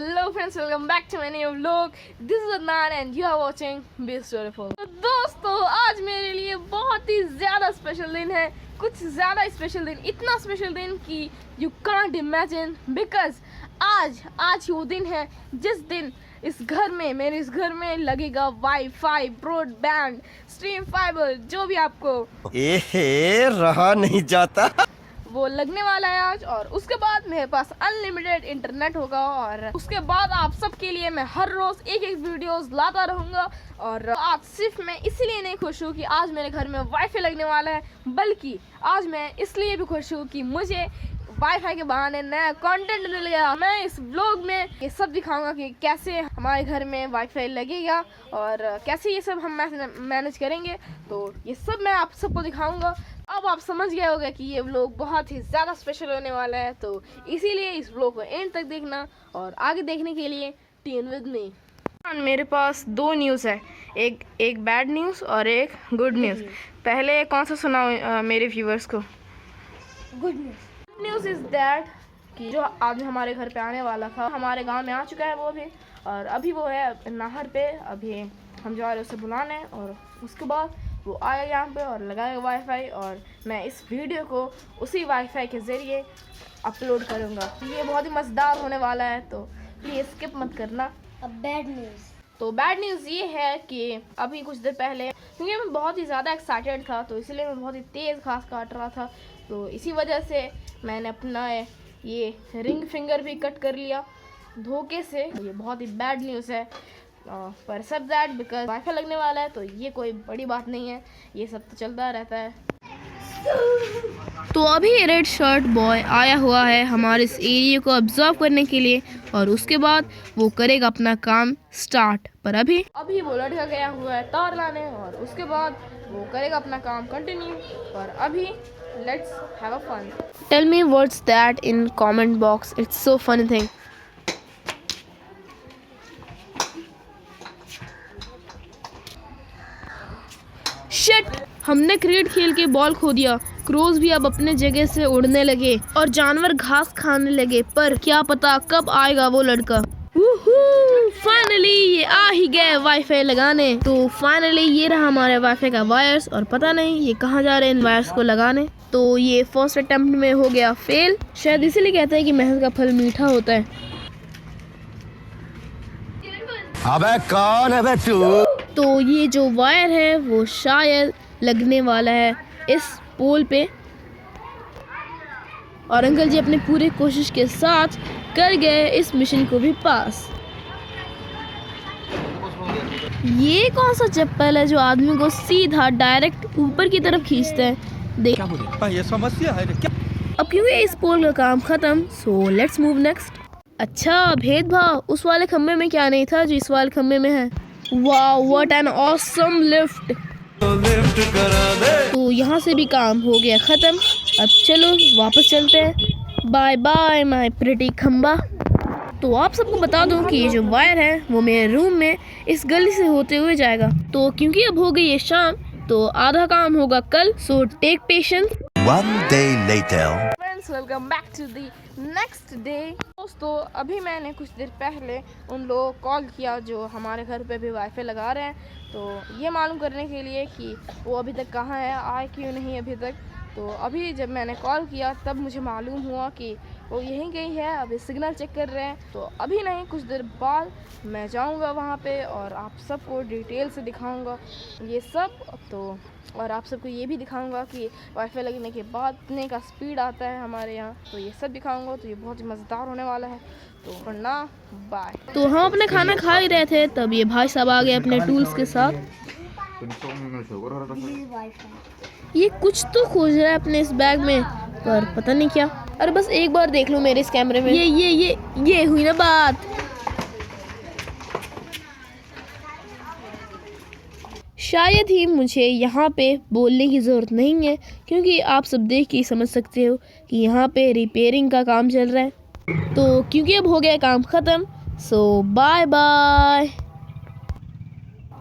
Hello friends, welcome back to my new vlog. This is Adnan and you are watching Be Storyful. तो दोस्तों, आज मेरे लिए बहुत ही ज़्यादा स्पेशल दिन है. कुछ ज़्यादा स्पेशल दिन, इतना स्पेशल दिन कि you can't imagine. Because आज वो दिन है जिस दिन मेरे इस घर में लगेगा वाईफाई, ब्रॉडबैंड, स्ट्रीम फाइबर, जो भी आपको रहा नहीं जाता वो लगने वाला है आज. और उसके बाद मेरे पास अनलिमिटेड इंटरनेट होगा और उसके बाद आप सबके लिए मैं हर रोज एक वीडियोस लाता रहूँगा. और आज सिर्फ मैं इसलिए नहीं खुश हूँ कि आज मेरे घर में वाईफाई लगने वाला है, बल्कि आज मैं इसलिए भी खुश हूँ कि मुझे वाईफाई के बहाने नया कंटेंट मिल गया. मैं इस व्लॉग में ये सब दिखाऊंगा कि कैसे हमारे घर में वाईफाई लगेगा और कैसे ये सब हम मैनेज करेंगे. तो ये सब मैं आप सबको दिखाऊंगा. अब आप समझ गए होंगे कि ये व्लॉग बहुत ही ज़्यादा स्पेशल होने वाला है, तो इसीलिए इस व्लॉग को एंड तक देखना और आगे देखने के लिए ट्यून विद मी. मेरे पास दो न्यूज़ है, एक बैड न्यूज़ और एक गुड न्यूज़. पहले कौन सा सुनाऊं मेरे व्यूवर्स को? गुड न्यूज़ इज़ दैट कि जो आज हमारे घर पे आने वाला था हमारे गांव में आ चुका है वो भी, और अभी वो है नहर पे. अभी हम जा रहे हैं उसे बुलाने और उसके बाद वो आएगा यहाँ पे और लगाएगा वाईफाई और मैं इस वीडियो को उसी वाईफाई के ज़रिए अपलोड करूँगा. ये बहुत ही मज़ेदार होने वाला है, तो प्लीज़ स्किप मत करना. अब बैड न्यूज़. तो बैड न्यूज़ ये है कि अभी कुछ देर पहले, क्योंकि मैं बहुत ही ज़्यादा एक्साइटेड था तो इसलिए मैं बहुत ही तेज़ घास काट रहा था, तो इसी वजह से मैंने अपना ये रिंग फिंगर भी कट कर लिया धोखे से. ये बहुत ही बैड न्यूज़ है, पर सब दैट बिकॉज वाईफाई लगने वाला है, तो ये कोई बड़ी बात नहीं है, ये सब तो चलता रहता है. तो अभी रेड शर्ट बॉय आया हुआ है हमारे इस एरिया को ऑब्जर्व करने के लिए और उसके बाद वो करेगा अपना काम स्टार्ट. पर अभी वो लड़का गया हुआ है तार लाने और उसके बाद वो करेगा अपना काम कंटिन्यू. पर अभी let's have a fun. Tell me what's that in comment box. It's so funny thing. Shit, हमने क्रिकेट खेल के बॉल खो दिया. क्रोज भी अब अपने जगह से उड़ने लगे और जानवर घास खाने लगे, पर क्या पता कब आएगा वो लड़का. फाइनली ये आ ही गए वाईफाई लगाने. तो फाइनली ये रहा हमारे वाईफाई का वायर्स और पता नहीं ये कहाँ जा रहे हैं इन वायर्स को लगाने. तो ये फर्स्ट अटेम्प्ट में हो गया फेल. शायद इसीलिए कहते हैं कि मेहनत का फल मीठा होता है. अबे कौन है बे तू? तो ये जो वायर है वो शायद लगने वाला है इस पोल पे और अंकल जी अपने पूरे कोशिश के साथ कर गए इस मिशन को भी पास. ये कौन सा चप्पल है जो आदमी को सीधा डायरेक्ट ऊपर की तरफ खींचता है? देख, ये समस्या है क्या? अब क्योंकि इस पोल का काम खत्म, सो लेट्स मूव नेक्स्ट. अच्छा, भेदभाव उस वाले खम्भे में क्या नहीं था जो इस वाले खम्भे में है. Wow, what an awesome lift. तो यहाँ से भी काम हो गया खत्म. अब चलो वापस चलते हैं. बाय बाय माय प्रिटी खम्बा. तो आप सबको बता दूं कि ये जो वायर है वो मेरे रूम में इस गली से होते हुए जाएगा. तो क्योंकि अब हो गई है शाम, तो आधा काम होगा कल, so take patience. One day later. Friends, welcome back to the next day. दोस्तों, अभी मैंने कुछ देर पहले उन लोगों को कॉल किया जो हमारे घर पे भी वाईफाई लगा रहे हैं, तो ये मालूम करने के लिए कि वो अभी तक कहाँ है, आए क्यों नहीं अभी तक. तो अभी जब मैंने कॉल किया तब मुझे मालूम हुआ कि वो यहीं गई है, अभी सिग्नल चेक कर रहे हैं. तो अभी नहीं, कुछ देर बाद मैं जाऊंगा वहाँ पे और आप सबको डिटेल से दिखाऊंगा ये सब. तो और आप सबको ये भी दिखाऊंगा कि वाईफाई लगने के बाद कितने का स्पीड आता है हमारे यहाँ, तो ये सब दिखाऊंगा. तो ये बहुत ही मज़ेदार होने वाला है. तो वरना बाय. तो हम अपने खाना खा ही रहे थे तब ये भाई साहब आ गए अपने टूल्स के साथ. ये कुछ तो खोज रहा है अपने इस बैग में, पर पता नहीं क्या. अरे बस एक बार देख लो मेरे इस कैमरे में. ये हुई ना बात. शायद ही मुझे यहाँ पे बोलने की ज़रूरत नहीं है, क्योंकि आप सब देख के ही समझ सकते हो कि यहाँ पे रिपेयरिंग का काम चल रहा है. तो क्योंकि अब हो गया काम ख़त्म, सो बाय बाय.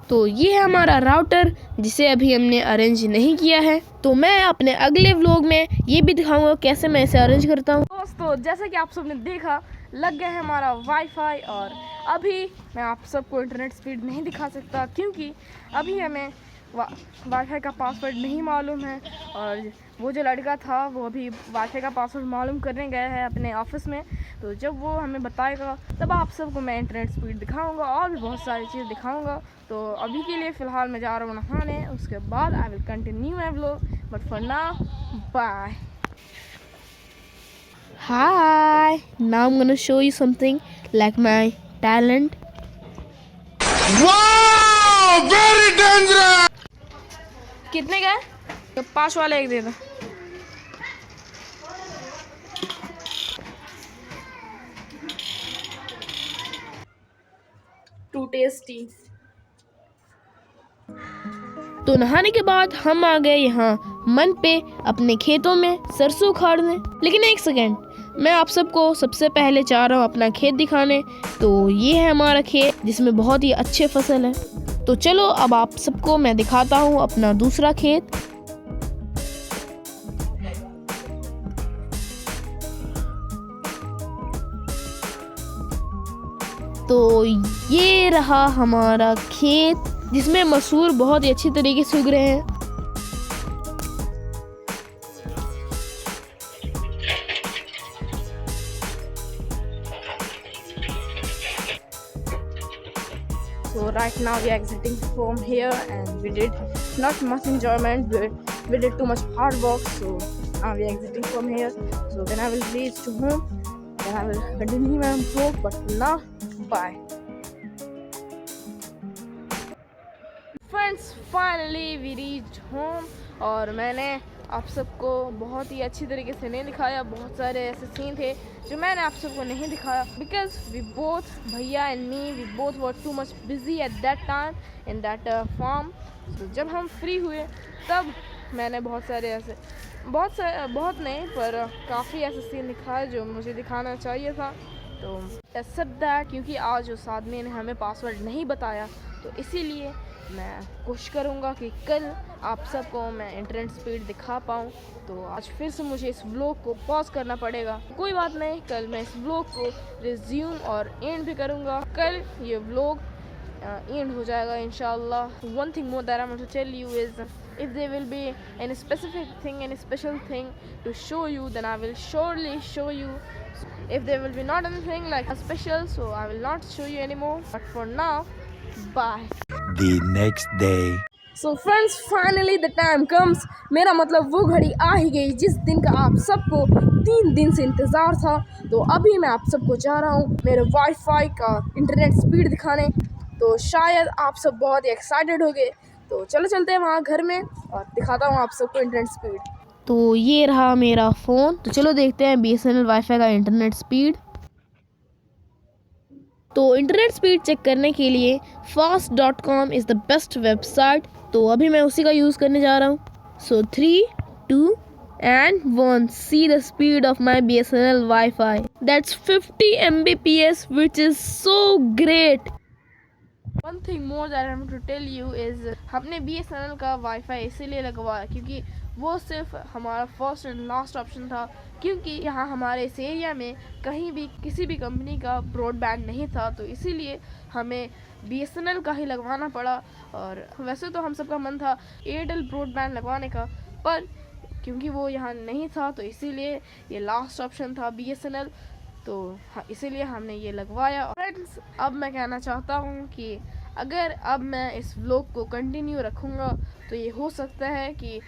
तो ये है हमारा राउटर जिसे अभी हमने अरेंज नहीं किया है. तो मैं अपने अगले व्लॉग में ये भी दिखाऊंगा कैसे मैं इसे अरेंज करता हूँ. दोस्तों, जैसा कि आप सबने देखा लग गया है हमारा वाईफाई। और अभी मैं आप सबको इंटरनेट स्पीड नहीं दिखा सकता क्योंकि अभी हमें वाईफाई का पासवर्ड नहीं मालूम है। और वो जो लड़का था वो अभी वाईफाई का पासवर्ड मालूम करने गया है अपने ऑफिस में। तो जब वो हमें बताएगा तब आप सबको मैं इंटरनेट स्पीड दिखाऊंगा और भी बहुत सारी चीज़ दिखाऊंगा। तो अभी के लिए फ़िलहाल मैं जा रहा हूँ नहाने, उसके बाद I will continue my vlog, but for now bye. Hi, now I'm gonna show you something like my talent. Wow, very dangerous. कितने का है? तो 5 वाला एक दे दो। Too tasty. तो नहाने के बाद हम आ गए यहाँ मन पे अपने खेतों में सरसों उखाड़ने। लेकिन एक सेकेंड, मैं आप सबको सबसे पहले चाह रहा हूँ अपना खेत दिखाने। तो ये है हमारा खेत जिसमें बहुत ही अच्छे फसल है। तो चलो अब आप सबको मैं दिखाता हूँ अपना दूसरा खेत। तो ये रहा हमारा खेत जिसमें मसूर बहुत ही अच्छी तरीके से उग रहे हैं। So right now we are exiting from here and we did not much enjoyment, we did too much hard work. So now we are exiting from here. So then I will reach to home, then I will continue my vlog, but now bye. Friends, finally we reached home और मैंने आप सबको बहुत ही अच्छी तरीके से नहीं दिखाया। बहुत सारे ऐसे सीन थे जो मैंने आप सबको नहीं दिखाया बिकॉज वी बोथ, भैया and me, we both were too much busy at that time in that farm. तो जब हम फ्री हुए तब मैंने बहुत सारे ऐसे बहुत नहीं पर काफ़ी ऐसे सीन दिखाए जो मुझे दिखाना चाहिए था। तो एक्सेप्ट दैट क्योंकि आज उस आदमी ने हमें पासवर्ड नहीं बताया तो इसीलिए मैं कोशिश करूँगा कि कल आप सबको मैं इंटरनेट स्पीड दिखा पाऊँ। तो आज फिर से मुझे इस व्लॉग को पॉज करना पड़ेगा। कोई बात नहीं, कल मैं इस व्लॉग को रिज्यूम और एंड भी करूँगा। कल ये व्लॉग एंड हो जाएगा इंशाल्लाह। One thing more that I want to tell you is if there will be any specific thing, any special thing to show you, then I will surely show you. If there will be not anything like a special, so I will not show you anymore. But for now, bye. The next day. So friends, finally the time comes. मेरा मतलब वो घड़ी आ ही गई जिस दिन का आप सबको 3 दिन से इंतज़ार था। तो अभी मैं आप सबको जा रहा हूँ मेरे वाईफाई का इंटरनेट स्पीड दिखाने। तो शायद आप सब बहुत ही एक्साइटेड हो गए। तो चलो चलते हैं वहाँ घर में और दिखाता हूँ आप सबको इंटरनेट स्पीड। तो ये रहा मेरा फ़ोन। तो चलो देखते हैं BSNL वाईफाई का इंटरनेट स्पीड। तो इंटरनेट स्पीड चेक करने के लिए fast.com is the best website. तो अभी मैं उसी का यूज़ करने जा रहा हूँ। सो 3, 2 and 1, see the speed of my BSNL Wi-Fi. That's 50 Mbps, which is so great. One thing more that I want to tell you is हमने BSNL का वाईफाई इसीलिए लगवाया क्योंकि वो सिर्फ हमारा फर्स्ट एंड लास्ट ऑप्शन था। क्योंकि यहाँ हमारे इस एरिया में कहीं भी किसी भी कंपनी का ब्रॉडबैंड नहीं था तो इसीलिए हमें BSNL का ही लगवाना पड़ा। और वैसे तो हम सबका मन था एयरटेल ब्रॉडबैंड लगवाने का, पर क्योंकि वो यहाँ नहीं था तो इसीलिए ये लास्ट ऑप्शन था BSNL। तो इसीलिए हमने ये लगवाया। फ्रेंड्स, अब मैं कहना चाहता हूँ कि अगर अब मैं इस व्लॉग को कंटिन्यू रखूँगा तो ये हो सकता है कि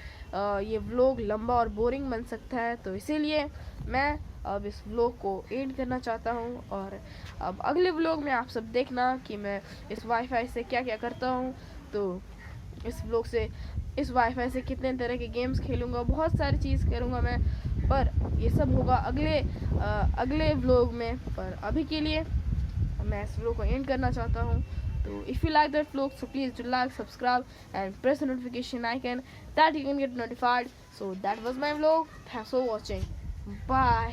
ये व्लॉग लंबा और बोरिंग बन सकता है। तो इसीलिए मैं अब इस व्लॉग को एंड करना चाहता हूँ। और अब अगले व्लॉग में आप सब देखना कि मैं इस वाईफाई से क्या क्या करता हूँ। तो इस व्लॉग से, इस वाईफाई से कितने तरह के गेम्स खेलूँगा, बहुत सारी चीज़ करूँगा मैं, पर ये सब होगा अगले व्लॉग में। पर अभी के लिए मैं इस व्लॉग को एंड करना चाहता हूँ। तो if you like that vlog, so please do like, subscribe and press the notification icon that you can get notified. So that was my vlog. Thanks for watching. Bye.